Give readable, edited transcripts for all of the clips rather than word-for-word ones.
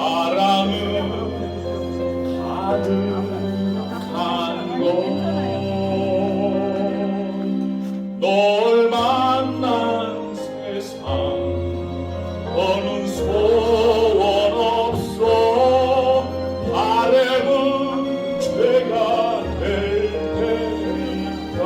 사랑은 가득한 곳널 만난 세상 너는 소원 없어 바램은 죄가 될 테니까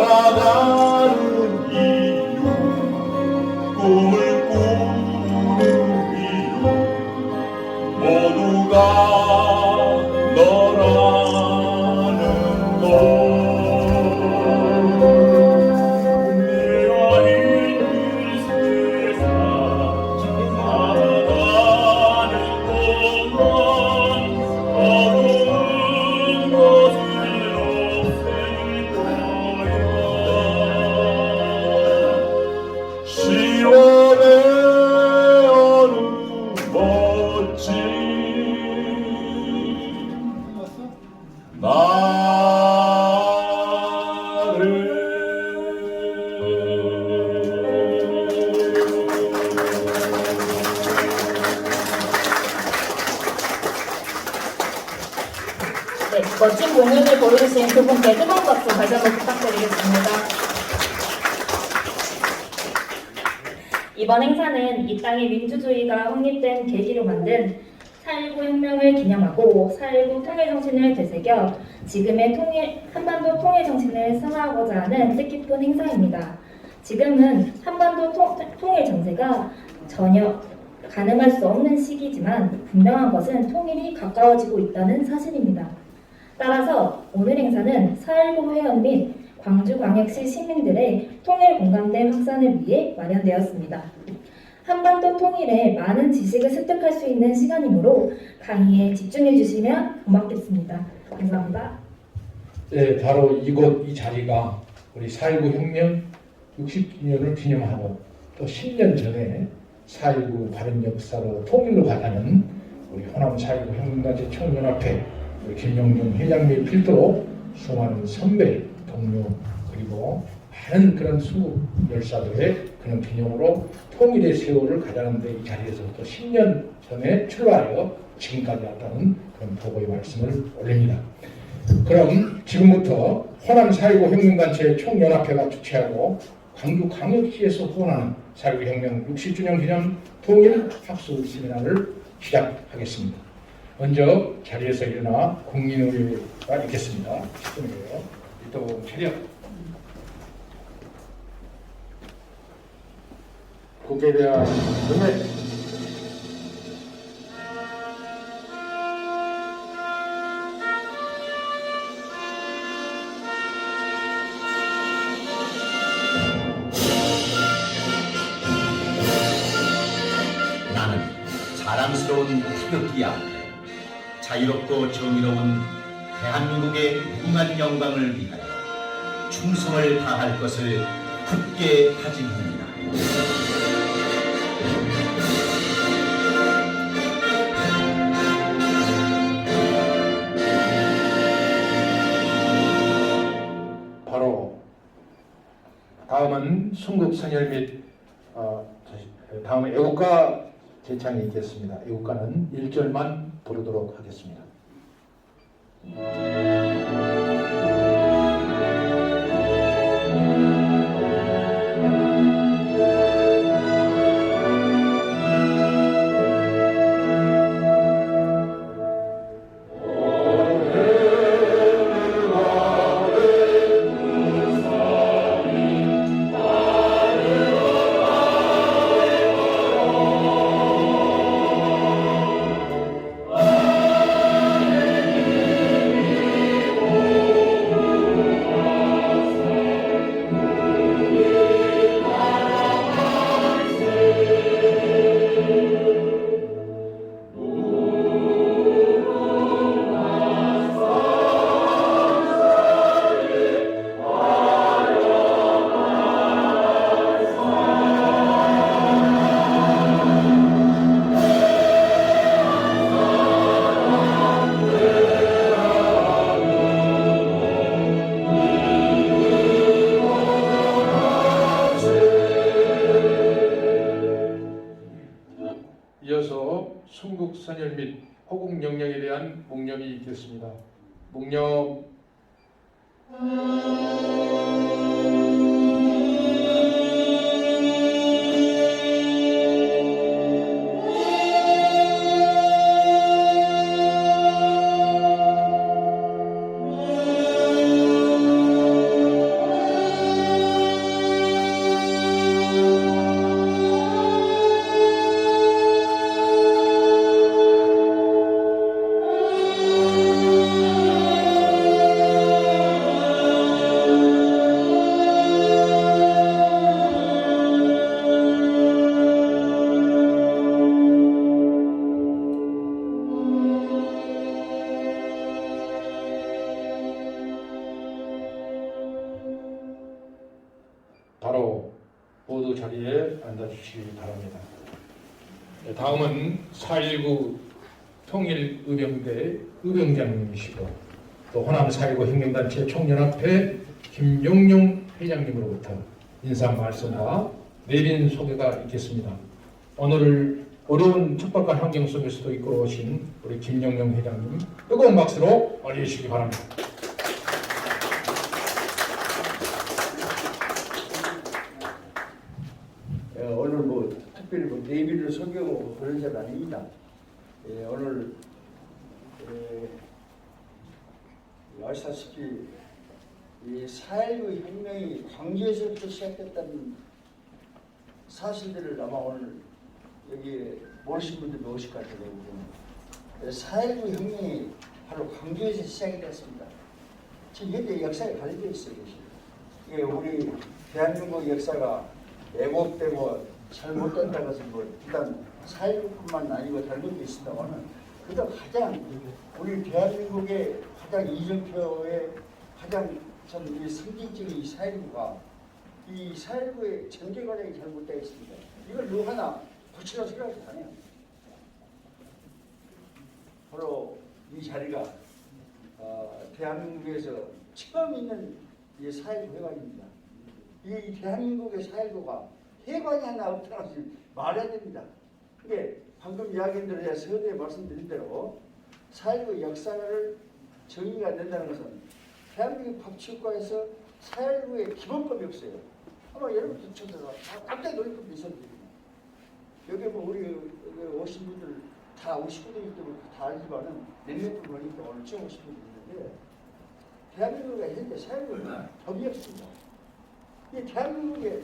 살아가는 이유 꿈을 꾸는 이유 모두가 너라는 것 내가 있는 세상 살아가는 동안 어두운 것을 없앨 거야 10월의 어느 멋진 네, 멋진 공연을 보여주신 두 분께 뜨거운 박수 다시 한번 부탁드리겠습니다. 이번 행사는 이 땅에 민주주의가 확립된 계기로 만든 4.19 혁명을 기념하고 4.19 통일 정신을 되새겨 지금의 한반도 통일 정신을 승화하고자 하는 뜻깊은 행사입니다. 지금은 한반도 통일 정세가 전혀 가늠할 수 없는 시기지만 분명한 것은 통일이 가까워지고 있다는 사실입니다. 따라서 오늘 행사는 4.19 회원 및 광주광역시 시민들의 통일 공감대 확산을 위해 마련되었습니다. 한반도 통일에 많은 지식을 습득할 수 있는 시간이므로 강의에 집중해 주시면 고맙겠습니다. 감사합니다. 네, 바로 이곳 이 자리가 우리 4.19 혁명 60주년을 기념하고 또 10년 전에 4.19 바른 역사로 통일로 가자는 우리 호남 4.19 혁명단체 청년합회 우리 김영준 회장님의 필두로 수많은 선배, 동료 그리고 많은 그런 수국 열사들의 그런 기념으로 통일의 세월을 가자는데 이 자리에서 또 10년 전에 출발하여 지금까지 왔다는 그런 보고의 말씀을 올립니다. 그럼 지금부터 호남 4.19 혁명단체 총연합회가 주최하고 광주광역시에서 후원하는 4.19 혁명 60주년 기념 통일 학술 세미나를 시작하겠습니다. 먼저 자리에서 일어나 국민의회가 있겠습니다. 10분이에요. 일동 차렷. 국회에 대한 능례. 나는 자랑스러운 태극기 앞에 자유롭고 정의로운 대한민국의 무궁한 영광을 위하여 충성을 다할 것을 굳게 다짐합니다. 바로 다음은 순국선열 및 다음은 애국가 제창이 있겠습니다. 애국가는 1절만 부르도록 하겠습니다. 선열 및 호국 영령에 대한 묵념이 있겠습니다. 묵념. 바로 모두 자리에 앉아주시기 바랍니다. 네, 다음은 4.19 통일의병대 의병장님이시고 또 호남 4.19 혁명단체 총연합회 김용용 회장님으로부터 인사 말씀과 내린 소개가 있겠습니다. 오늘 어려운 척박한 환경 속에서도 이끌어 오신 우리 김용용 회장님 뜨거운 박수로 맞이해주시기 바랍니다. 오늘 뭐 특별히 뭐 내비를 소개하고 그런 건 아닙니다. 오늘 아시다시피 이 4.19 혁명이 광주에서부터 시작됐다는 사실들을 아마 오늘 여기에 모르신 분들이 오실 것 같아요. 4.19 혁명이 바로 광주에서 시작이 됐습니다. 지금 현재 역사에 가려져 있어요. 이게 우리 대한민국 역사가 왜곡되고 잘못된다는 것은 뭐 일단 4.19뿐만 아니고 잘못되어 있습니다만은 그래도 가장 우리 대한민국의 가장 이정표의 가장 참 이 상징적인 이 4.19가 이 4.19의 전개 과정이 잘못되어 있습니다. 이걸 누구 하나 고치려고 생각하지 않아요. 바로 이 자리가 대한민국에서 처음 있는 이 4.19 회관입니다. 이 대한민국의 4.19가 해관이 하나 없다고 말해야 됩니다. 근데 방금 이야기들에 서두에 말씀드린 대로 4.19 역사를 정의가 안 된다는 것은 대한민국 법치국가에서 4.19의 기본법이 없어요. 아마 여러분들 쳐서 깜짝 놀랄 겁니다. 여기 뭐 우리 여기 오신 분들 다 오신 분들이기 때문에 다 알지만은 몇몇 분 보니까 오늘 처음 오신 분들이 있는데 대한민국에 현재 4.19는 법이 없습니다. 이 대한민국의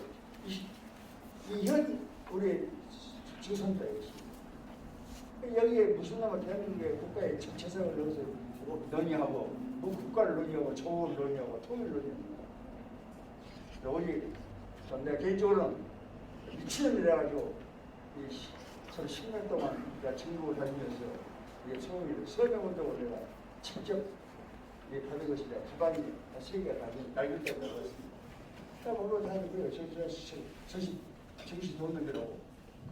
현 우리 주선자이십니다. 여기에 무슨 놈은 대한민국의 국가의 정체성을 넣어서 논의하고 뭐 국가를 논의하고 조국을 논의하고 통일을 논의합니다. 오직 내가 개인적으로는 미친놈이라 가지고 전 10년 동안 내가 전국을 다니면서 서명운동을 내가 직접 받은 것이 내가 가방이 3개가 날개 때문에 그렇습니다. 오늘 다니고요. 정신 놓는 대로.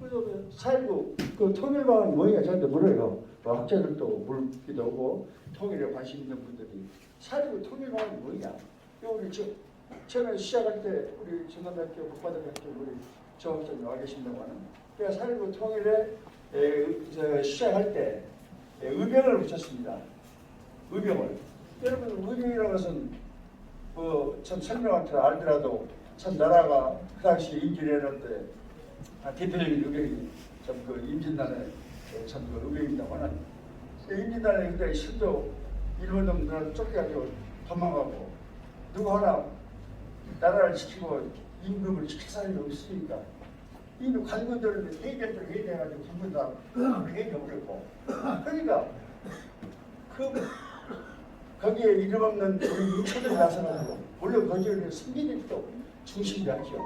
그래서 4.19 그 통일방은 뭐냐 저한테 물어요. 뭐 학자들도 물기도 하고 통일에 관심 있는 분들이 4.19 통일방은 뭐냐? 우리 처음에 시작할 때 우리 전남대학교 북바다대학교 우리 조 학자님 와 계신다고는 그러니까 4.19 통일에 시작할 때 의병을 붙였습니다. 의병을. 여러분 의병이라는 것은 참 설명한테 알더라도 참 나라가 그 당시 임진왜란 때 대표적인 의병이 참 그 임진단에 참 그 의병입니다만은 임진단에 그때 실도 일본 놈들 쫓겨가지고 도망가고 누구 하나 나라를 지키고 임금을 지킬 사람이 없으니까 이 관군들은 해결을 해내가지고 군분 다 해내버렸고 그러니까 거기에 이름 없는 우리 인초들이 나서가지고 물론 거기에 선비들도 중심이 하죠.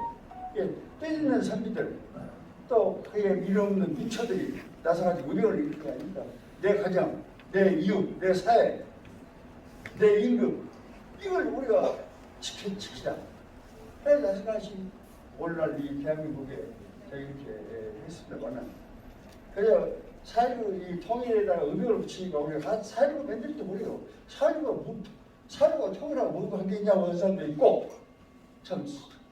때리는 선비들 또 거기에 이름 없는 민초들이 나서가지고 의병을 일으킬 게 아닙니다. 내 가정, 내 이웃, 내 사회, 내 임금 이걸 우리가 지키자. 그래서 나서가지 오늘날 이 대한민국에 이렇게 했습니다만은 그래서 4.19 이 통일에다가 의병을 붙이니까 우리가 4.19 만들지도 모르요. 4.19가 통일하고 뭔 관계있냐고 하는 사람도 있고 참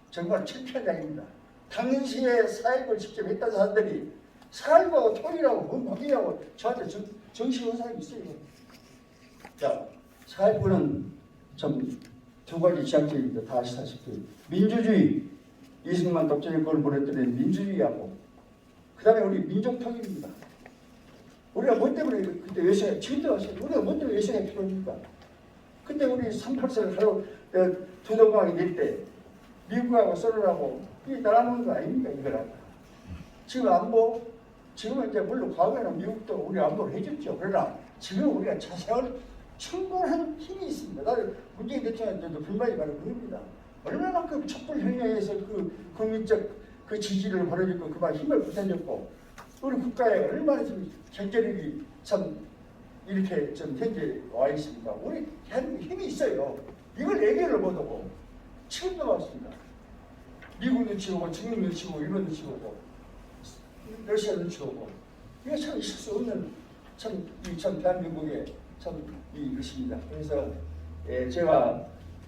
정말 창피한 일입니다. 당시에 4.19를 직접 했던 사람들이 살고 통일하고 뭔방이라고 저한테 정식한 사람이 있어요. 자, 4.19는 참 두 가지 지향점입니다. 다 아시다시피 민주주의, 이승만 독재정권을 보냈더니 민주주의하고 그 다음에 우리 민족통일입니다. 우리가 뭐 때문에 그때 외세가 지금도 하시죠. 우리가 뭐 때문에 외세가 필요합니까? 근데 우리 38세를 하루 두동강이 될 때 미국하고 소련하고 이 나라는 거 아닙니까? 이거라. 지금 안보, 지금은 이제 물론 과거에는 미국도 우리 안보를 해줬죠. 그러나 지금 우리가 자세한 충분한 힘이 있습니다. 나는 문재인 대통령한테도 불만이 바로 그겁니다. 얼마만큼 촛불 혁명에서 그 국민적 그 지지를 벌어졌고 그만 힘을 보태줬고 우리 국가에 얼마나 좀 경제력이 참 이렇게 좀 현재 와 있습니다. 우리 대한민국 힘이 있어요. 이걸 얘기를 못하고 지금도 왔습니다. 미국 눈치 보고 중국 눈치 보고 일본 눈치 보고 러시아 눈치 보고 이게 참 있을 수 없는 참 대한민국의 참 이것입니다. 그래서 제가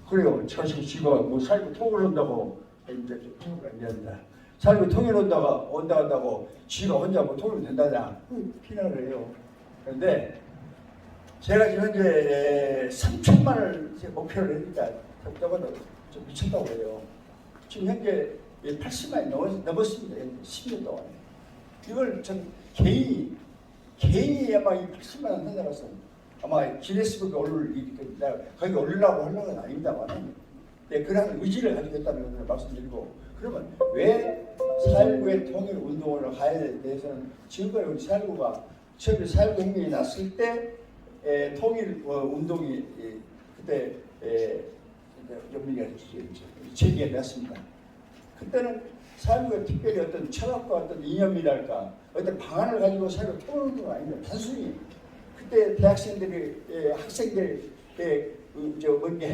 그래요. 저식 지가 뭐 살고 통일 온다고 이제 좀 미안합니다. 살고 통일 온다고 지가 혼자 뭐 통일 된다냐 비난을 해요. 그런데 제가 지금 현재 3천만을 목표를 했으니까 저보다 좀 미쳤다고 해요. 지금 현재 80만이 넘었습니다. 10년 동안. 이걸 전 개인이 아마 이 80만 원 한다고서 아마 기네스북에 거기 올리려고 하는 건 아닙니다만 그런 의지를 가지고 있다는 것을 말씀드리고 그러면 왜 4.19의 통일 운동을 가야 대해서는 지금까지 우리 4.19가 처음에 4.19 혁명이 났을 때 통일 운동이 그때 연민이가 제기가 됐습니다. 그때는 4.19가 특별히 어떤 철학과 어떤 이념이랄까 어떤 방안을 가지고 4.19 통일 운동은 아닙니다. 단순히 그때 대학생들이 학생들의 할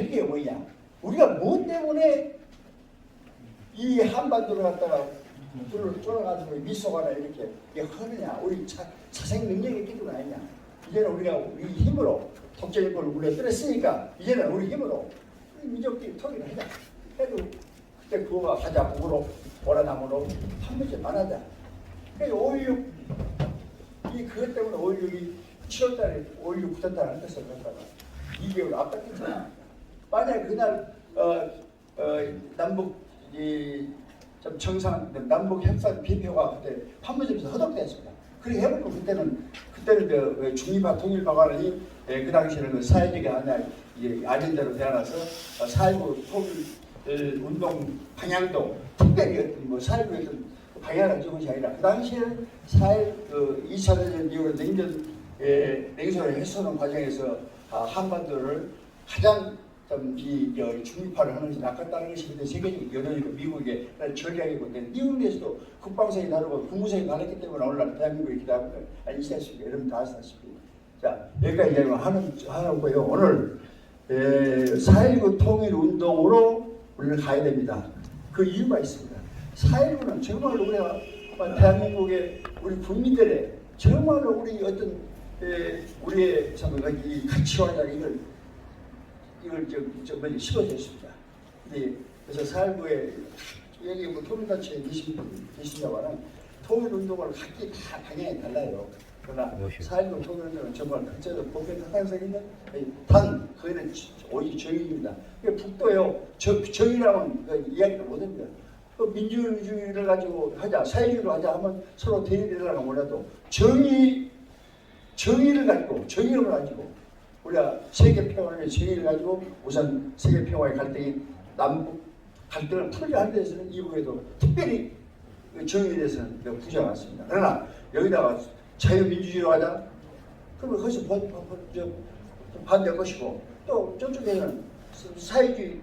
게 뭐냐? 우리가 뭐 때문에 이 한반도를 갖다가 불을 쫄아가지고 미소가나 이렇게 하느냐? 우리 자생 능력이 있기 때문 아니냐? 이제는 우리가 우리 힘으로 독재정권을 우리가 떨었으니까 이제는 우리 힘으로 우리 민족끼리 통일을 하자. 해도 그때 그거가 하자 북으로 오라나무로 한 번쯤 만하자. 그러니까 5.16 그것 때문에 5.16이 7월달에 5.16 9월달에 한 것을 갖다가 2개월 앞당겼잖아. 만약에 그날 남북 남북 협상 비표가 그때 판문점에서 허덕됐습니다. 그렇게 해놓고 그때는 중립화 통일 방안이 그 당시에는 그 사회적인 아젠다로 되어나서 4.19 통일 운동 방향도 특별히 어떤 뭐 4.19의 어떤 방향을 가진 것이 아니라 그 당시에는 2차 대전 이후로 냉전을 해소하는 과정에서 한반도를 가장 중립화를 하는 것이 낫겠다는 것이 그때 세계적 여론이고 미국의 전략이고 미국에서도 국방성이 다르고 국무성이 다르기 때문에 오늘날 대한민국이 기다리고 아시다시피 여러분 다 아시다시피 자 여기까지 이야기를 하는 거예요. 오늘 4.19 통일운동으로 우리는 가야 됩니다. 그 이유가 있습니다. 4.19는 정말 우리가 대한민국의 우리 국민들의 정말로 우리 어떤 우리의 이 가치와 이걸 먼저 심어줬습니다. 그래서 4.19에 여기 뭐 통일단체에 계신다고는 통일운동을 각기 다 방향이 달라요. 그러나 4.19 통일운동은 정말 전체적 보편 타당성 있는 거기는 오직 정의입니다. 북도요 정의라면 이야기를 못합니다. 민주주의를 가지고 하자, 사회주의를 하자 하면 서로 대립되려고 몰라도 정의를 가지고 우리가 세계평화의 정의를 가지고 우선 세계평화의 갈등이 남북 갈등을 풀려 하는 데서는 이후에도 특별히 정의에 대해서는 부정하지 않습니다. 그러나 여기다가 자유민주주의로 하자 그러면 거기서 반대할 것이고 또 저쪽에는 사회주의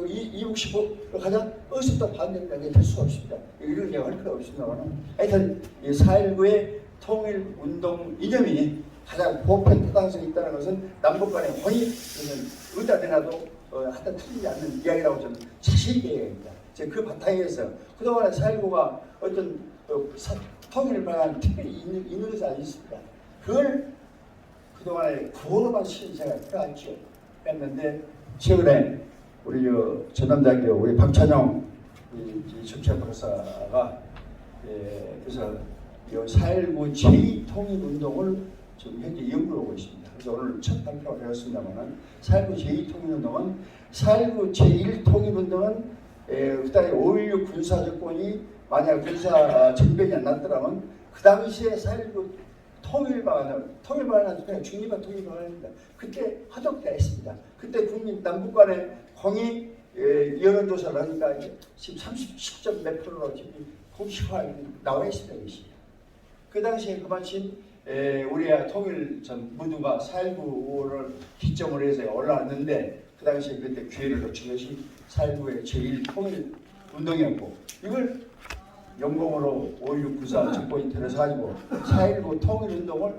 이북식으로 가자 어디서 또 반대합니다. 이게 될 수가 없습니다. 이런 얘기가 할 필요가 없습니다만 하여튼 4.19의 통일운동 이념이 가장 보편 타당성이 있다는 것은 남북 간의 혼이 어디다 대놔도 하여튼 틀리지 않는 이야기라고 저는 자신 있게 얘기합니다. 그 바탕에서 그동안에 4.19가 어떤 통일을 방한 특별히 있는 것이 아니었습니다. 그걸 그동안에 구호로만 제가 필요하죠. 했는데 최근에 우리 전남대학교 우리 박찬영 정치학 박사가 그래서 4.19 제2통일운동을 지금 현재 연구를 하고 있습니다. 그래서 오늘 첫 발표가 되었습니다만 4.19 제2통일운동은 4.19 제1통일운동은 그다음에 5.16 군사정권이 만약 군사 정변이 안 났더라면 그 당시에 4.19 통일방안은 그냥 중립화 통일방안입니다. 그때 하도가 했습니다. 그때 국민 남북 간의 공이 여론조사를 하니까 지금 30점 몇 프로로 지금 공식화 나와 있습니다. 이것이. 그 당시에 그마침 우리가 통일 전 무드가 4.19를 기점으로 해서 올라왔는데 그 당시에 그때 기회를 놓친 것이 4.19의 제1통일 운동이었고 이걸 영공으로 5.16 군사 정권이 들어서가지고 4.19 통일운동을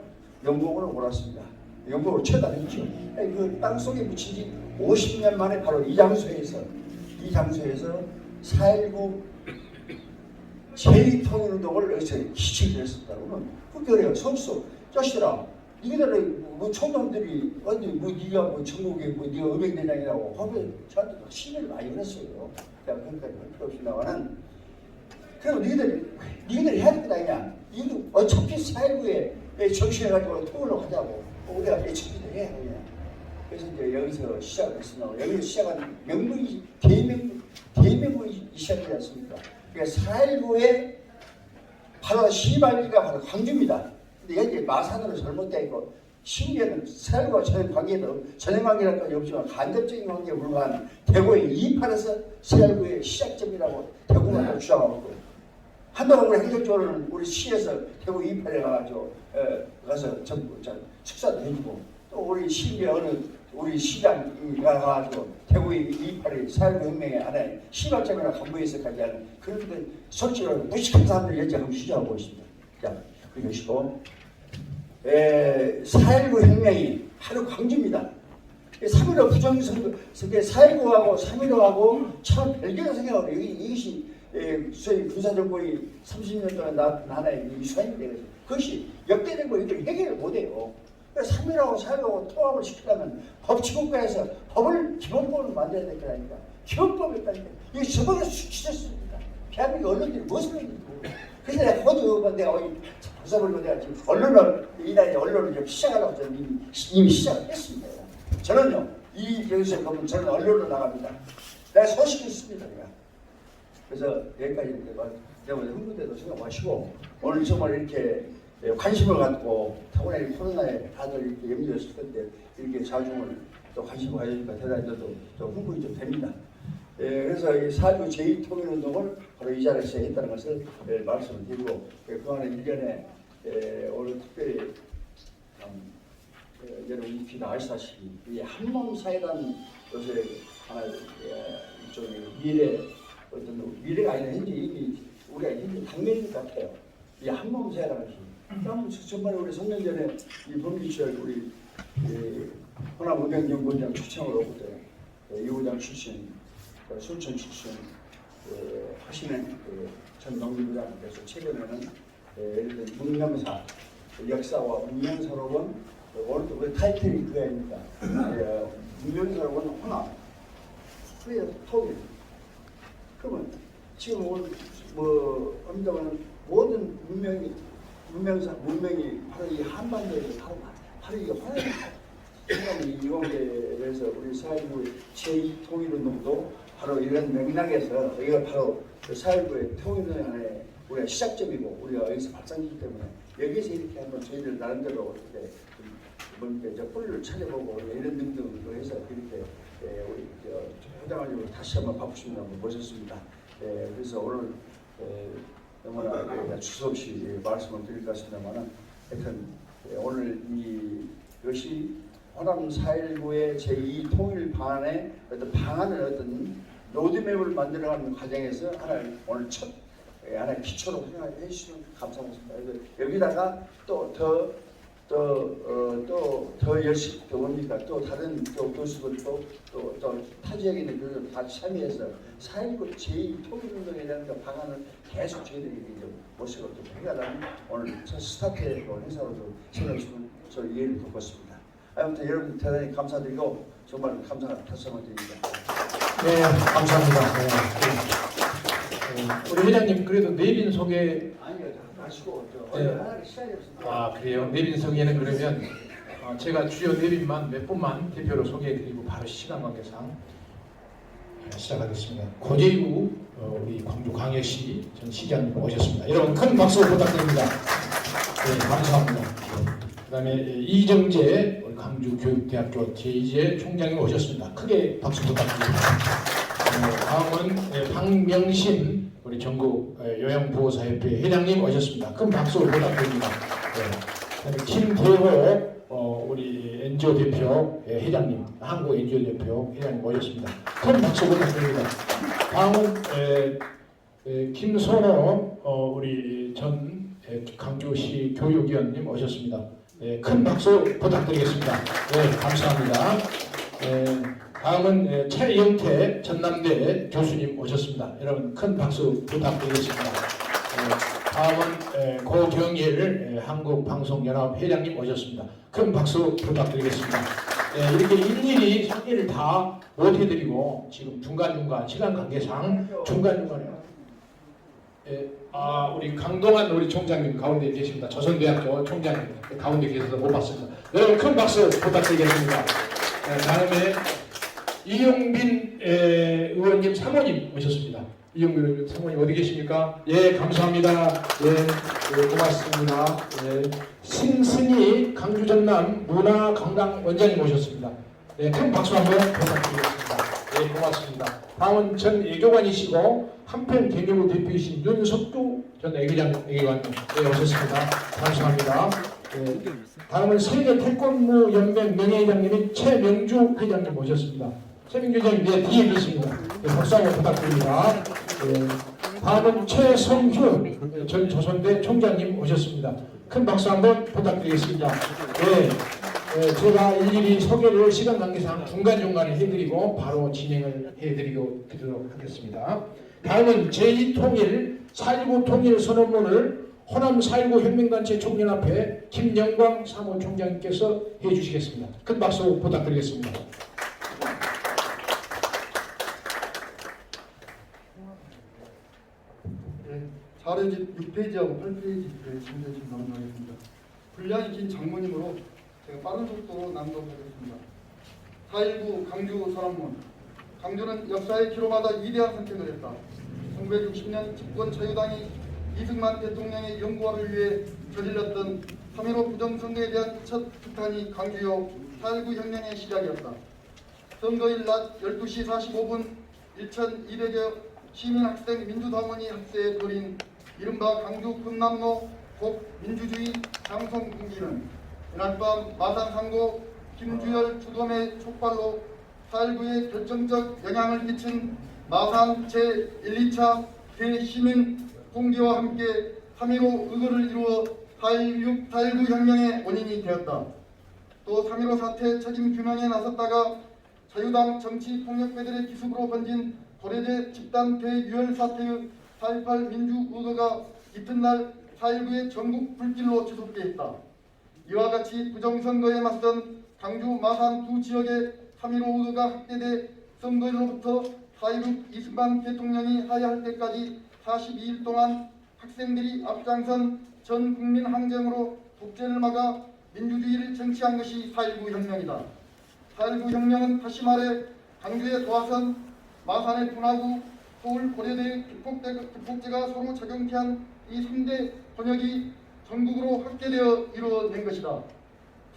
영공으로 몰았습니다. 영공으로 처단했죠. 그 땅속에 묻힌 지 50년 만에 바로 이 장소에서 4.19 제2통일운동을 여기서 기치를 했습니다. 그러면 그래요. 속속 자식들아 니네들 뭐 총장들이 어디 뭐 네가 뭐 전국에 뭐 네가 의병대장이라고 하면 저한테 시비를 많이 걸었어요. 그러니까 할 필요 없이 나와는 그럼 니들이 해야 될 거 아니냐. 이거 어차피 4.19에 정신해가지고 통일로 하자고 우리가 예측도 해야 하냐. 그래서 이제 여기서 시작을 했습니다. 여기서 시작한 명분이 대명분이 시작이지 않습니까? 그러니까 4.19에 바로 시발기가 바로 광주입니다. 근데 여기 마산으로 잘못되어 있고 심지어는 4.19와 전혀 관계라는 건 없지만 간접적인 관계에 불과한 대구의 2.8에서 4.19의 시작점이라고 대구가 주장하고 있고 한동안 우리 행정적으로는 우리 시에서 대구 2.8에 가서 전부 축사도 해주고 또 우리 시의 어느 우리 시장이 가가지고 대구의 2.8의 4.19 혁명의 안에 시발점이나 간부에서까지 하는 그런 솔직히 무식한 사람들 현재 한번 시작하고 있습니다. 자, 그것이고 4.19 혁명이 하루 광주입니다. 3.15 부정선거 4.19하고 3.15하고 참 별개로 생각하고 이것이 소위 군사정권이 30년 동안 나라의 유산이 되거든요. 그것이 역대된 거 이걸 해결을 못해요. 3.15하고 4.15하고 통합을 시키려면 법치국가에서 법을 기본법을 만들어야 될 거라니까. 기본법이 있다니까. 이게 저번에 수치됐습니다. 대한민국 언론들이 무엇을 했는지. 그래서 내가 호주 내가 부서버리고 내가 지금 언론을 좀 시작하려고 저는 이미 시작을 했습니다. 저는요 여기서 보면 저는 언론으로 나갑니다. 내가 소식이 있습니다. 내가. 그래서 여기까지 이렇게 내가 흥분돼도 생각하시고 오늘 정말 이렇게 관심을 갖고 타고난 코로나에 다들 이렇게 염려했을 텐데 이렇게 자중을 또 관심을 가지니까 대단히 저도 좀 흥분이 좀 됩니다. 그래서 이 4.19 제2통일운동을 바로 이 자리에서 했다는 것을 말씀을 드리고 그동안에 1년에 오늘 특별히 여러분이 다 아시다시피 이 한몸사회라는 요새 하나 일종의 미래가 아니라 현재 이미 우리가 현재 당면인 것 같아요. 이 한몸사회라는 것이 전번에 우리 3년 전에 이 범기철 우리 호남의병연구원장 초청을 오고 때 이호장 출신 순천 출신 하시는 전 농림부장께서 최근에는 예를 들어 문명사 역사와 문명사로는 오늘도 그 타이틀이 그게 아닙니까? 문명사로는 호남 그래야 통일. 그러면 지금 오늘 뭐 합니다만 모든 문명이 바로 이 한반도에서 바로 이게 호남입니다. 이공계에서 우리 4.19 제2통일운동도 바로 이런 맥락에서 여기가 바로 4.19의 통일운동 안에 우리가 시작점이고 우리가 여기서 발상이기 때문에 여기서 이렇게 한번 저희들 나름대로 이렇게 뿌리를 찾아보고 이런 등등으로 해서 이렇게 우리 회장님 다시 한번 바쁘신 분 한번 모셨습니다. 그래서 오늘 너무나 주저없이 말씀을 드릴 것 같습니다만은 하여튼 오늘 이것이 호남 4.19의 제2통일 방안의 어떤 방안을 어떤 로드맵을 만들어가는 과정에서 하나의 오늘 첫 하나의 기초로 생각해 주시면 감사하겠습니다. 여기다가 또 더 열심히 또 뭡니까 또 다른 또 교수들 또 타 지역에 있는 교수들 다 참여해서 4.19 제2통일운동에 대한 그 방안을 계속 저희들이 모시고 또 해가라는 오늘 첫 스타트의 행사로도 생각해주시면 저 이해를 돕겠습니다. 아무튼 여러분 대단히 감사드리고 정말 감사한 말씀을 드립니다. 네, 감사합니다. 우리 회장님 그래도 내빈 소개 아니요, 하시고 네. 얼마나 시간이 없습니다. 아 그래요. 내빈성에는 그러면 제가 주요 내빈만 몇 분만 대표로 소개해드리고 바로 시간 관계상 시작하겠습니다. 고재우 우리 광주광역시 전 시장님 오셨습니다. 여러분 큰 박수 부탁드립니다. 네, 감사합니다. 그 다음에 이정재 우리 광주교육대학교 제2제 총장님 오셨습니다. 크게 박수 부탁드립니다. 다음은 박명신 우리 전국 요양보호사협회 회장님 오셨습니다. 큰 박수 부탁드립니다. 네. 그다음에 김대호 우리 NGO 대표 회장님, 한국 NGO 대표 회장님 오셨습니다. 큰 박수 부탁드립니다. 다음은 김선호 우리 전 강주시 교육위원님 오셨습니다. 큰 박수 부탁드리겠습니다. 네, 감사합니다. 다음은 최영태 전남대 교수님 오셨습니다. 여러분 큰 박수 부탁드리겠습니다. 다음은 고경일 한국방송연합 회장님 오셨습니다. 큰 박수 부탁드리겠습니다. 이렇게 일일이 소개를 다 못해드리고 지금 중간중간 시간 관계상 중간중간에 우리 강동환 우리 총장님 가운데 계십니다. 조선대학교 총장님 가운데 계셔서 못 봤습니다. 여러분 큰 박수 부탁드리겠습니다. 다음에 이용빈 의원님 사모님 오셨습니다. 이용빈 의원님 사모님 어디 계십니까? 예, 감사합니다. 예, 고맙습니다. 예, 신승희 강주 전남 문화관광원장님 오셨습니다. 네, 큰 박수 한번 부탁드리겠습니다. 네, 고맙습니다. 다음은 전 애교관이시고 한편 개미부 대표이신 윤석주 전 애교관님 네, 오셨습니다. 감사합니다. 네, 다음은 세계 태권무 연맹 명예회장님인 최명주 회장님 오셨습니다. 최명주 회장님 네, 뒤에 계십니다. 네, 박수 한번 부탁드립니다. 네, 다음은 최성휴 전 조선대 총장님 오셨습니다. 큰 박수 한번 부탁드리겠습니다. 네, 제가 일일이 소개를 시간 관계상 중간중간에 해드리고 바로 진행을 해드리도록 하겠습니다. 다음은 제2통일 4.19 통일 선언문을 호남 4.19 혁명단체 총연합회 김영광 사무총장님께서 해주시겠습니다. 큰 박수 부탁드리겠습니다. 자료집 6페이지하고 8페이지를 준비해 주시면 감사하겠습니다. 분량이 긴 장문이므로 제가 빠른 속도로 낭독하겠습니다. 4.19 강주 선언문. 강주는 역사의 기로마다 위대한 선택을 했다. 1960년 집권 자유당이 이승만 대통령의 영구화를 위해 저질렀던 3.15 부정선거에 대한 첫 폭탄이 강주요 4.19 혁명의 시작이었다. 선거일 낮 12시 45분 1,200여 시민학생 민주당원이 합세해 벌인 이른바 강주 금남로 복민주주의 장송 공기는 이날 밤 마산 상고 김주열 주dom의 촉발로 4.19에 결정적 영향을 끼친 마산 제1, 2차 대시민 공개와 함께 3.15 의거를 이루어 4.19 혁명의 원인이 되었다. 또 3.15 사태 책임 규명에 나섰다가 자유당 정치폭력배들의 기습으로 번진 도래제 집단 대유혈 사태의 4.18 민주의거가 이튿날 4.19의 전국 불길로 지속돼 있다. 이와 같이 부정선거에 맞선 강주 마산 두 지역의 3.15 의거가 확대돼 선거일로부터 4.16 이승만 대통령이 하야할 때까지 42일 동안 학생들이 앞장선 전 국민 항쟁으로 독재를 막아 민주주의를 쟁취한 것이 4.19 혁명이다. 4.19 혁명은 다시 말해 강주의 도화선, 마산의 분화구, 서울 고려대의 기폭제가 서로 작용케 이 3대 번역이 전국으로 확대되어 이루어낸 것이다.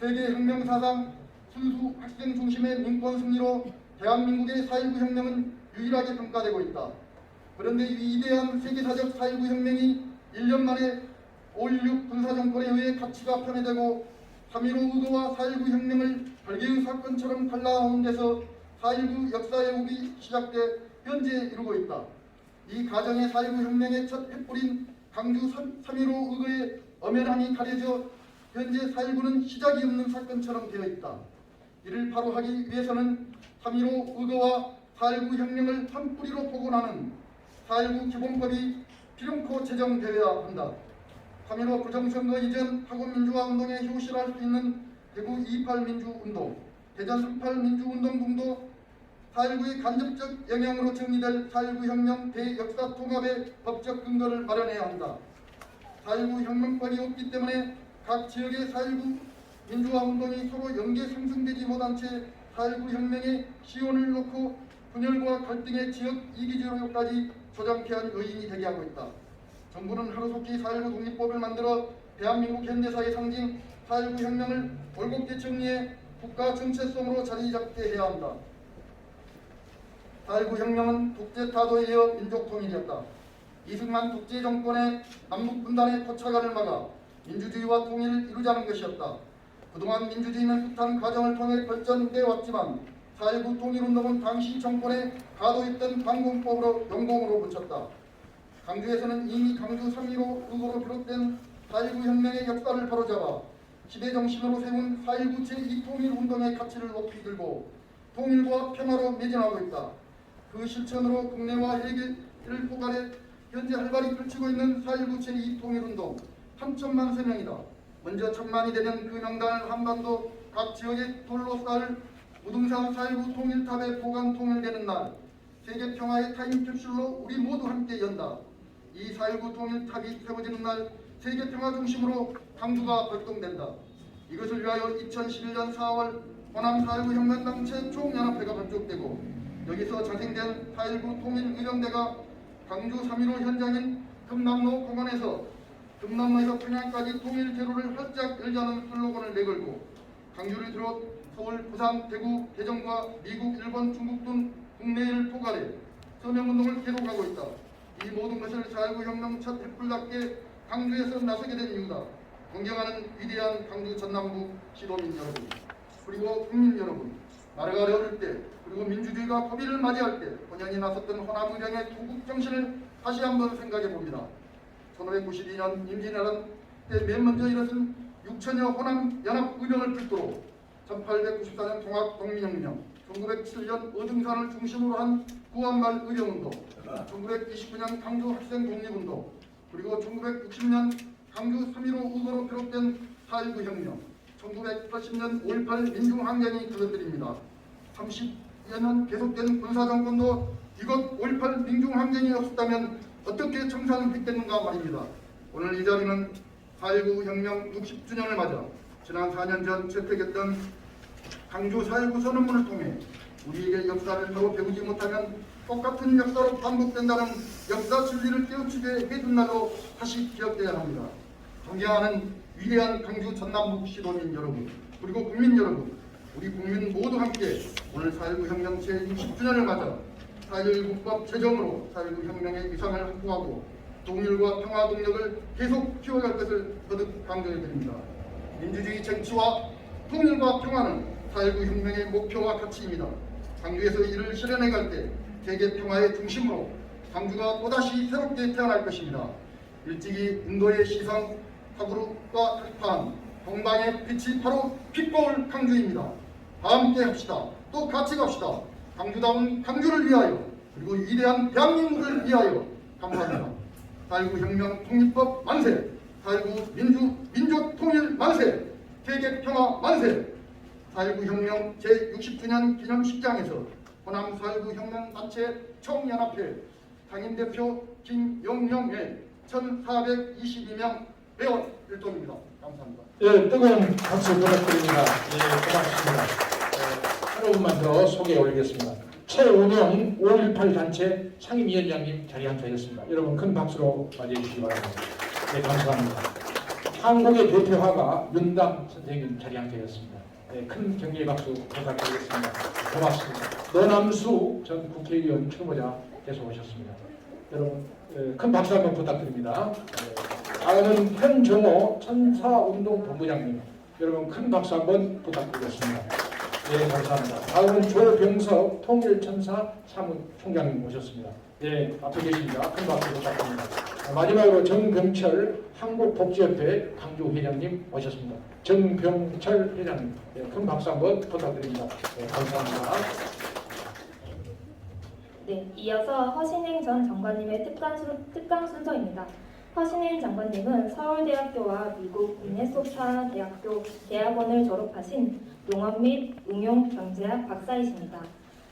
세계 혁명 사상 순수 학생 중심의 민권 승리로 대한민국의 4.19 혁명은 유일하게 평가되고 있다. 그런데 이 위대한 세계사적 4.19 혁명이 1년 만에 5.16 군사정권에 의해 가치가 편애되고 3.15 의거와 4.19 혁명을 별개의 사건처럼 갈라놓은 데서 4.19 역사 왜곡이 시작돼 현재 이루고 있다. 이 가정의 4.19 혁명의 첫 횃불인 강주 3.15 의거의 엄연함이 가려져 현재 4.19는 시작이 없는 사건처럼 되어 있다. 이를 바로 하기 위해서는 3.15 의거와 4.19 혁명을 한 뿌리로 복원하는 4.19 기본법이 필연코 제정되어야 한다. 3.15 부정선거 이전 학원민주화운동에 효실할 수 있는 대구 2.28 민주운동, 대전 3.8 민주운동 등도 4.19의 간접적 영향으로 정리될 4.19 혁명 대역사 통합의 법적 근거를 마련해야 한다. 4.19 혁명권이 없기 때문에 각 지역의 4.19 민주화 운동이 서로 연계 상승되지 못한 채 4.19 혁명의 시온을 놓고 분열과 갈등의 지역 이기주의로까지 조장케 한 요인이 되게 하고 있다. 정부는 하루속히 4.19 독립법을 만들어 대한민국 현대사의 상징 4.19 혁명을 올곧게 정리해 국가 정체성으로 자리 잡게 해야 한다. 4.19 혁명은 독재 타도에 이어 민족 통일이었다. 이승만 독재 정권의 남북 분단의 토착화를 막아 민주주의와 통일을 이루자는 것이었다. 그동안 민주주의는 숱한 과정을 통해 발전해 왔지만 4.19 통일운동은 당시 정권의 가도했던 방공법으로 영공으로 붙였다. 강주에서는 이미 강주 3.15 의거로 비롯된 4.19 혁명의 역사를 바로잡아 지배정신으로 세운 4.19 제2통일운동의 가치를 높이 들고 통일과 평화로 매진하고 있다. 그 실천으로 국내와 해외를 포괄해 현재 활발히 펼치고 있는 4.19 제2통일운동 3천만 세명이다. 먼저 1,000만이 되는 그 명단을 한반도 각 지역에 둘러쌀 무등산 4.19 통일탑에 보관 통일되는 날 세계 평화의 타임캡슐로 우리 모두 함께 연다. 이 4.19 통일탑이 세워지는 날 세계 평화 중심으로 강주가 발동된다. 이것을 위하여 2011년 4월 호남 4.19 혁명단체 총연합회가 발족되고 여기서 자생된 4.19 통일의령대가 강주 3.15 현장인 금남로공원에서 평양까지 통일 대로를 활짝 열자는 슬로건을 내걸고 강주를 비롯 서울, 부산, 대구, 대전과 미국, 일본, 중국 등 국내를 포괄해 서명운동을 계속하고 있다. 이 모든 것을 4.19 혁명 첫 횃불답게 강주에서 나서게 된 이유다. 존경하는 위대한 강주 전남부 시도민 여러분, 그리고 국민 여러분, 나라가 어려울 때 그리고 민주주의가 고비를 맞이할 때 본연이 나섰던 호남의령의 투국 정신을 다시 한번 생각해 봅니다. 1592년 임진왜란 때 맨 먼저 일어선 6천여 호남 연합 의령을 필두로 1894년 통합 독민혁명, 1907년 어등산을 중심으로 한 구한말 의령운동, 1929년 강주 학생 독립운동, 그리고 1960년 강주 3.15 의거로 비롯된 4.19 혁명, 1980년 5.18 민중항쟁이 그것들입니다. 30여 년 계속된 군사정권도 이것 5.18 민중항쟁이 없었다면 어떻게 청산했겠는가 말입니다. 오늘 이 자리는 4.19 혁명 60주년을 맞아 지난 4년 전 채택했던 강주 4.19 선언문을 통해 우리에게 역사를 바로 배우지 못하면 똑같은 역사로 반복된다는 역사 진리를 깨우치게 해준 날로 다시 기억돼야 합니다. 존경하는 위대한 강주 전남북 시도민 여러분, 그리고 국민 여러분, 우리 국민 모두 함께 오늘 4.19 혁명 제60주년을 맞아 4.19법 제정으로 4.19 혁명의 위상을 확보하고 동일과 평화 동력을 계속 키워갈 것을 거듭 강조해드립니다. 민주주의 정치와 통일과 평화는 4.19 혁명의 목표와 가치입니다. 강주에서 이를 실현해갈 때 세계 평화의 중심으로 강주가 또다시 새롭게 태어날 것입니다. 일찍이 인도의 시성, 타구르과 탈판, 동방의 빛이 바로 빛거울 강주입니다. 다 함께 합시다. 또 같이 갑시다. 강주다운 강주를 위하여, 그리고 위대한 대한민국을 위하여. 감사합니다. 4.19 혁명 통일법 만세, 4.19 민족 통일 만세, 세계 평화 만세. 4.19 혁명 제60주년 기념식장에서 호남 4.19 혁명단체 총연합회 상임대표 김용영의 1422명 회원 일동입니다. 감사합니다. 예, 뜨거운 박수 부탁드립니다. 예, 고맙습니다. 한 분만 더 소개해 올리겠습니다. 최운영 5.18 단체 상임위원장님 자리에 앉으셨습니다. 여러분 큰 박수로 맞이해 주시기 바랍니다. 네, 감사합니다. 한국의 대표화가 윤당 선생님 자리에 앉으셨습니다. 네, 큰 격려의 박수 부탁드리겠습니다. 고맙습니다. 노남수 전 국회의원 추모자 계속 오셨습니다. 여러분 큰 박수 한번 부탁드립니다. 다음은 현정호 천사운동본부장님, 여러분 큰 박수 한번 부탁드리겠습니다. 네, 감사합니다. 다음은 조병석 통일천사 사무총장님 모셨습니다. 네, 앞에 계십니다. 큰 박수 부탁드립니다. 마지막으로 정병철 한국복지협회 강주회장님 모셨습니다. 정병철 회장님, 네, 큰 박수 한번 부탁드립니다. 네, 감사합니다. 네, 이어서 허신행 전 장관님의 특강 순서입니다. 허신행 장관님은 서울대학교와 미국 미네소타 대학교 대학원을 졸업하신 농업 및 응용경제학 박사이십니다.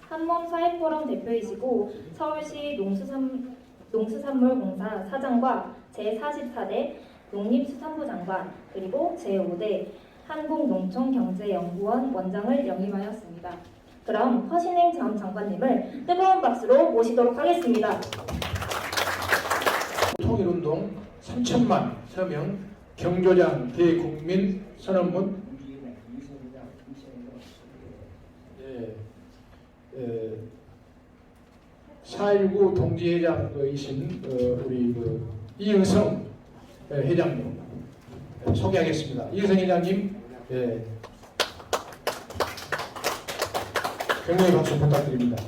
한몸 사회포럼 대표이시고 서울시 농수산물공사 사장과 제44대 농림수산부 장관 그리고 제5대 한국농촌경제연구원 원장을 역임하였습니다. 그럼 허신행 전 장관님을 뜨거운 박수로 모시도록 하겠습니다. 통일운동 3천만 서명 경조장 대국민 선언문 4.19 동지회장이신 우리 이은성 회장님 소개하겠습니다. 이은성 회장님 격려의 박수 부탁드립니다.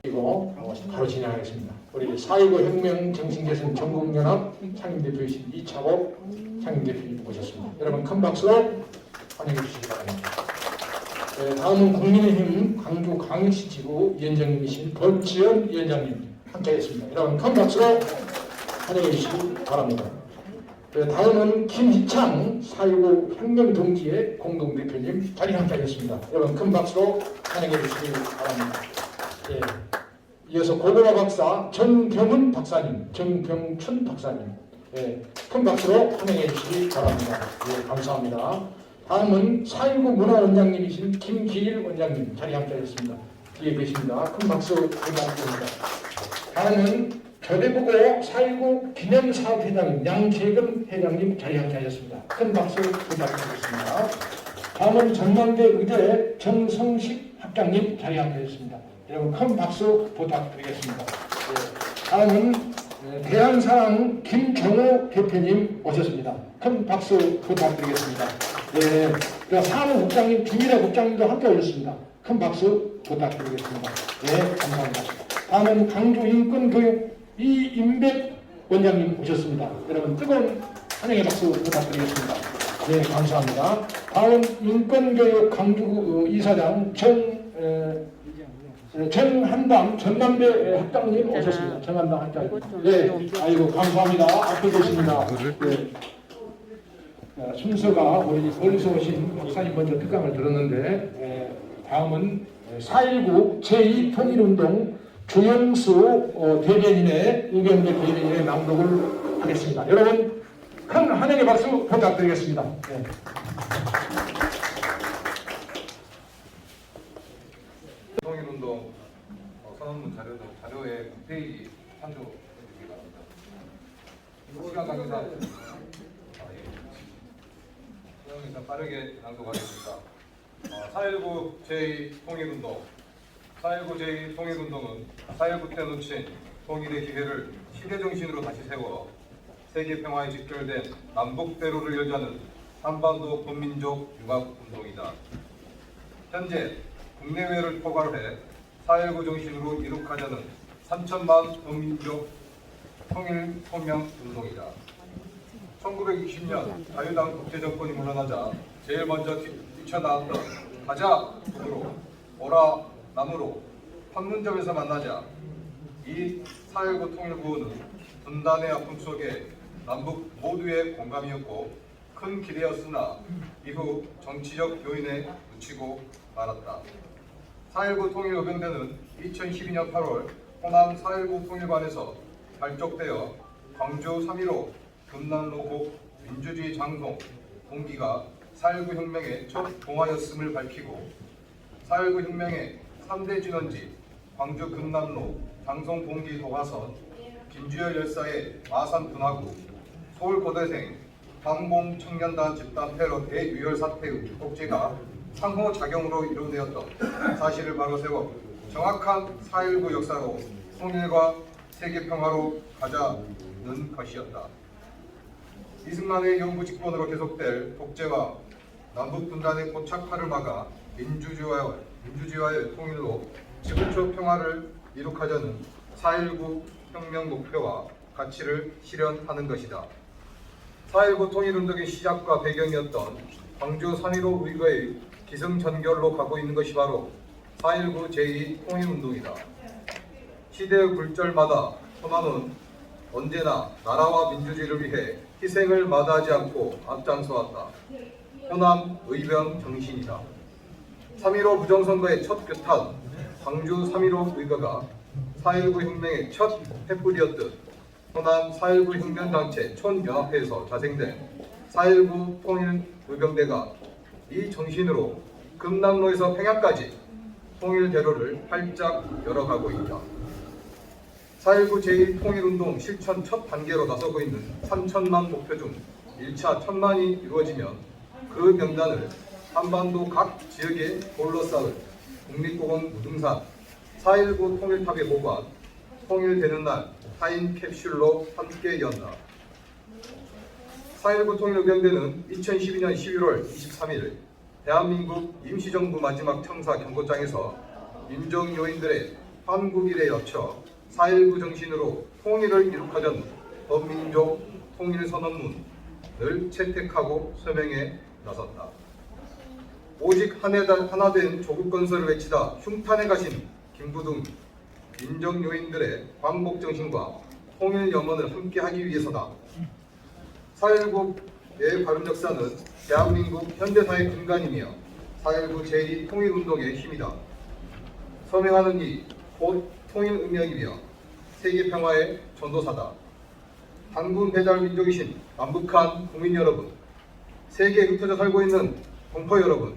그리고 바로 진행하겠습니다. 우리 4.19 혁명 정신개선 전국연합 상임대표이신 이차복 상임대표님 모셨습니다. 여러분 큰 박수로 환영해 주시기 바랍니다. 다음은 국민의힘 광주 광시지구 위원장님이신 권지연 위원장님 함께하겠습니다. 여러분 큰 박수로 환영해 주시기 바랍니다. 다음은 김희창 4.19 혁명동지의 공동대표님 자리 함께하겠습니다. 여러분 큰 박수로 환영해 주시기 바랍니다. 이어서 고고화 박사 정병훈 박사님, 정병춘 박사님 큰 박수로 환영해 주시기 바랍니다. 감사합니다. 다음은 4.19 문화원장님이신 김기일 원장님 자리 함께하셨습니다. 뒤에 계십니다. 큰 박수 부탁드립니다. 다음은 교대보고 4.19 기념사업회장님 양재근 회장님 자리 함께하셨습니다. 큰 박수 부탁드리겠습니다. 다음은 전남대 의대 정성식 학장님 자리 함께하셨습니다. 여러분 큰 박수 부탁드리겠습니다. 다음은 대한사랑 김정호 대표님 오셨습니다. 큰 박수 부탁드리겠습니다. 사무국장님, 주미래 국장님도 함께 오셨습니다. 큰 박수 부탁드리겠습니다. 감사합니다. 다음은 강주인권교육 이임백 원장님 오셨습니다. 여러분 뜨거운 환영의 박수 부탁드리겠습니다. 감사합니다. 다음 인권교육 강주구 이사장 정한담 전남대 학장님 오셨습니다. 정한담 학장님. 아이고 감사합니다. 앞에 계십니다. 순서가 우리 멀리서 오신 목사님 먼저 특강을 들었는데 다음은 4.19 제2통일운동 조영수 대변인의 의견대 대변인의 낭독을 하겠습니다. 여러분 큰 환영의 박수 부탁드리겠습니다. 통일운동 선언문 자료의 9페이지 참조해주시기 바랍니다. 시간 관계상 일단 빠르게 낭독하겠습니다. 4.19 제2통일운동 4.19 제2통일운동은 4.19 때 놓친 통일의 기회를 시대정신으로 다시 세워 세계평화에 직결된 남북대로를 열자는 한반도 범민족 융합운동이다. 현재 국내외를 포괄해 4.19 정신으로 이룩하자는 3천만 범민족 통일 소명 운동이다. 1960년 자유당 국제정권이 물러나자 제일 먼저 뛰쳐나왔던 가자 북으로 오라 남으로 판문점에서 만나자 이 4.19 통일구호는 분단의 아픔 속에 남북 모두의 공감이었고 큰 기대였으나 이후 정치적 요인에 묻히고 말았다. 4.19 통일의병대는 2012년 8월 호남 4.19 통일관에서 발족되어 광주 3.15 금남로곡 민주주의 장송 동기가 4.19 혁명의 첫 봉화였음을 밝히고 4.19 혁명의 3대 진원지 광주 금남로 장송 동기 도화선 김주열 열사의 마산 분화구 서울고대생 황봉 청년단 집단 테러 대유혈 사태의 독재가 상호작용으로 이루어되었던 사실을 바로 세워 정확한 4.19 역사로 통일과 세계평화로 가자는 것이었다. 이승만의 영구 집권으로 계속될 독재와 남북 분단의 고착화를 막아 민주주의와의 통일로 지구촌 평화를 이룩하자는 4.19 혁명 목표와 가치를 실현하는 것이다. 4.19 통일운동의 시작과 배경이었던 광주 3.15 의거의 기승전결로 가고 있는 것이 바로 4.19 제2 통일운동이다. 시대의 굴절마다 호남은 언제나 나라와 민주주의를 위해 희생을 마다하지 않고 앞장서왔다. 호남 의병 정신이다. 3.15 부정선거의 첫 규탄, 광주 3.15 의거가 4.19 혁명의 첫 횃불이었듯 호남 4.19 혁명단체 촌연합회에서 자생된 4.19 통일의병대가 이 정신으로 금남로에서 평양까지 통일대로를 활짝 열어가고 있다. 4.19 제1통일운동 실천 첫 단계로 나서고 있는 3천만 목표 중 1차 1,000만이 이루어지면 그 명단을 한반도 각 지역에 돌로 쌓을 국립공원 무등산 4.19 통일탑에 보관, 통일되는 날 타임 캡슐로 함께 연다. 4.19 통일의병대는 2012년 11월 23일 대한민국 임시정부 마지막 청사 경고장에서 민족 요인들의 환국일에 엿쳐 4.19 정신으로 통일을 이룩하자는 범민족 통일선언문을 채택하고 서명에 나섰다. 오직 하나된 조국 건설을 외치다 흉탄에 가신 김부둥 민족 요인들의 광복 정신과 통일 염원을 함께하기 위해서다. 4.19의 바른 역사는 대한민국 현대사의 근간이며 4.19 제2 통일운동의 힘이다. 서명하는 이 곧 통일운명이며 세계평화의 전도사다. 한군 배달 민족이신 남북한 국민 여러분, 세계에 흩어져 살고 있는 동포 여러분,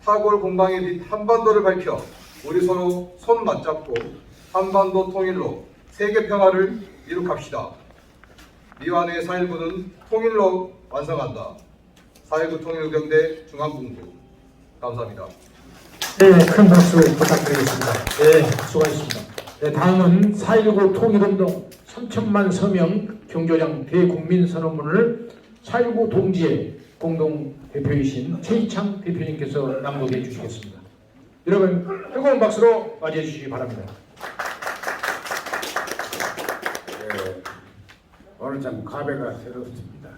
타골 공방의 빛 한반도를 밝혀 우리 서로 손 맞잡고 한반도 통일로 세계평화를 이룩합시다. 미완의 4.19는 통일로 완성한다. 4.19 통일의병대 중앙본부 감사합니다. 네, 큰 박수 부탁드리겠습니다. 네, 수고하셨습니다. 네, 다음은 4.19 통일운동 3천만 서명 경조장 대국민선언문을 4.19 동지의 공동대표이신 최희창 대표님께서 낭독해 주시겠습니다. 여러분, 뜨거운 박수로 맞이해 주시기 바랍니다. 네, 오늘 참 가배가 새롭습니다.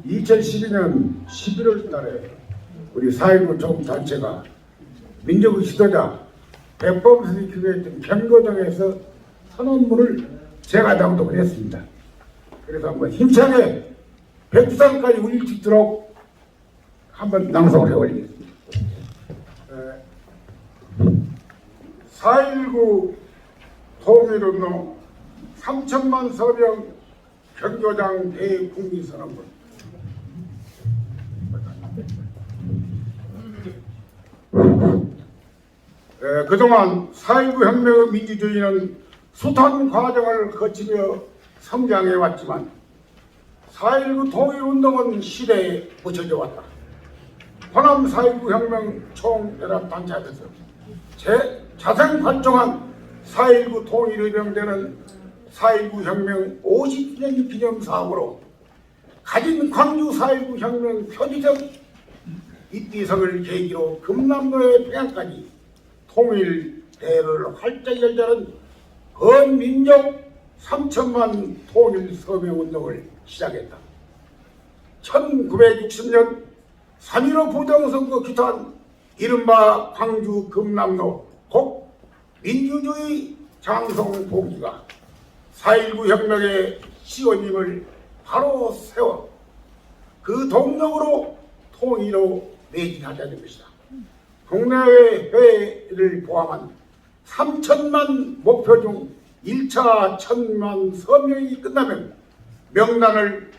2012년 11월 달에 우리 4.19 종단체가 민족의 지도자 백범선이 기획했던 경고장에서 선언문을 제가 낭독을 했습니다. 그래서 한번 힘차게 백두산까지 울릴 수 있도록 한번 낭송을 해올리겠습니다. 4.19 통일운동 3천만 서명 경조장 대국민선언문. 그동안 4.19 혁명의 민주주의는 숱한 과정을 거치며 성장해왔지만 4.19 통일운동은 시대에 묻혀져 왔다. 호남 4.19 혁명 총연합단체에서 자생 발족한 4.19 통일의병대는 4.19 혁명 50주년 기념사업으로 가진 광주 4.19 혁명 표지적 입지성을 계기로 금남로의 평양까지 통일대로를 활짝 열자는 헌민족 3천만 통일 서명운동을 시작했다. 1960년 3.15 부정선거 기탄 이른바 광주 금남로 곡 민주주의 장성 봉기가 4.19 혁명의 시원임을 바로 세워 그 동력으로 통일로 매진하자는 것이다. 국내외 회를 포함한 3천만 목표 중 1차 1,000만 서명이 끝나면 명단을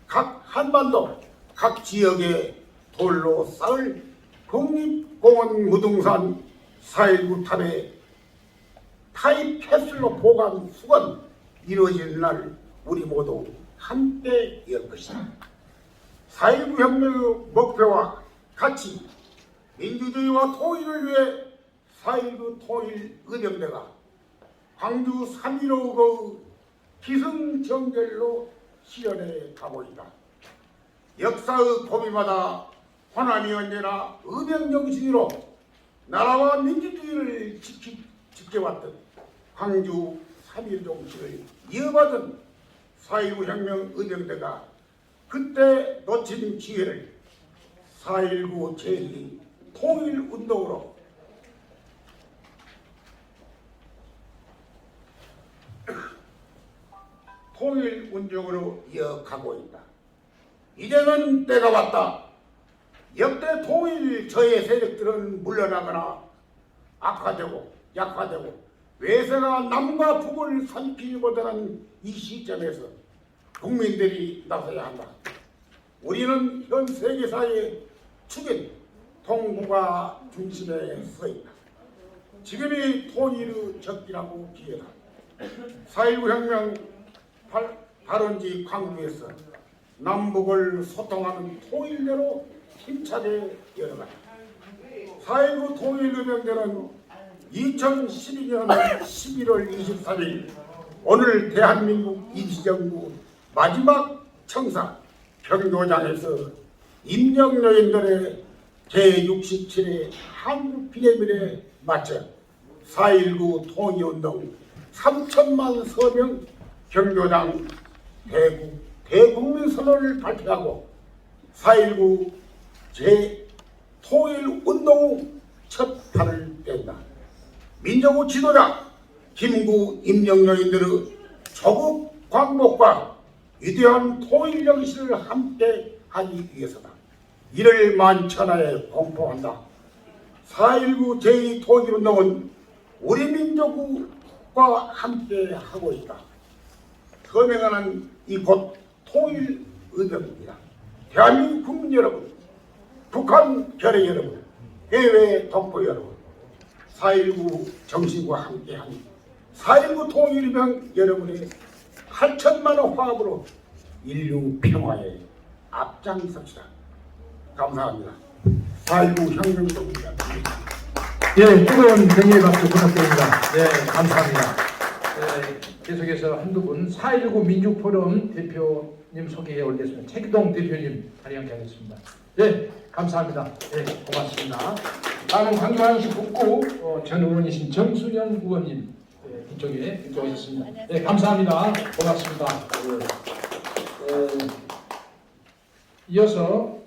각 한반도 각 지역에 돌로 쌓을 국립공원 무등산 4.19 탑에 타입 캡슐로 보관 수건 이루어질 날 우리 모두 함께 열 것이다. 4.19 혁명의 목표와 가치, 민주주의와 통일을 위해 4.19 통일의병대가 광주 3.15의 기승전결로 실현해 가고 있다. 역사의 고비마다 호남이 언제나 의병정신으로 나라와 민주주의를 지켜왔던 광주 3.1 정신을 이어받은 4.19 혁명 의병대가 그때 놓친 기회를 4.19 제2 통일운동으로 통일운동으로 이어가고 있다. 이제는 때가 왔다. 역대 통일 저해 세력들은 물러나거나 악화되고 약화되고 외세가 남과 북을 살피기보다는 이 시점에서 국민들이 나서야 한다. 우리는 현 세계사의 축인 동북아 중심에 서 있다. 지금이 통일의 적기라고 기회다. 4.19 혁명 발원지 광주에서 남북을 소통하는 통일대로 힘차게 열어간다. 4.19 통일의명제는 2012년 11월 23일 오늘 대한민국 임시정부 마지막 청사 경도장에서 임명여인들의 제67회 한국 기념일에 맞춰 4.19 통일운동 3천만 서명 경도장 대국민 발표하고 4.19 제 통일운동 첫 판을 뗀다. 민족의 지도자 김구 임명여인들의 조국 광복과 위대한 통일 정신을 함께 하기 위해서다. 이를 만천하에 공포한다. 4.19 제2통일운동은 우리 민족과 함께 하고 있다. 서명하는 이곳 통일의병입니다. 대한민국 국민 여러분, 북한 결의 여러분, 해외 동포 여러분, 4.19 정신과 함께한 4.19 통일의병 여러분의 8천만원 화합으로 인류 평화에 앞장섭시다. 감사합니다. 4.19 혁명운동입니다. 예, 뜨거운 격려의 박수 부탁드립니다. 네, 감사합니다. 계속해서 한두 분 4.19 민주포럼 대표님 소개해 올리겠습니다. 최기동 대표님 자리 함께 하겠습니다. 네, 감사합니다. 네, 고맙습니다. 다음은 광주광역시 북구 전 의원이신 정수영 의원님 이쪽에 있습니다. 네, 감사합니다. 고맙습니다. 이어서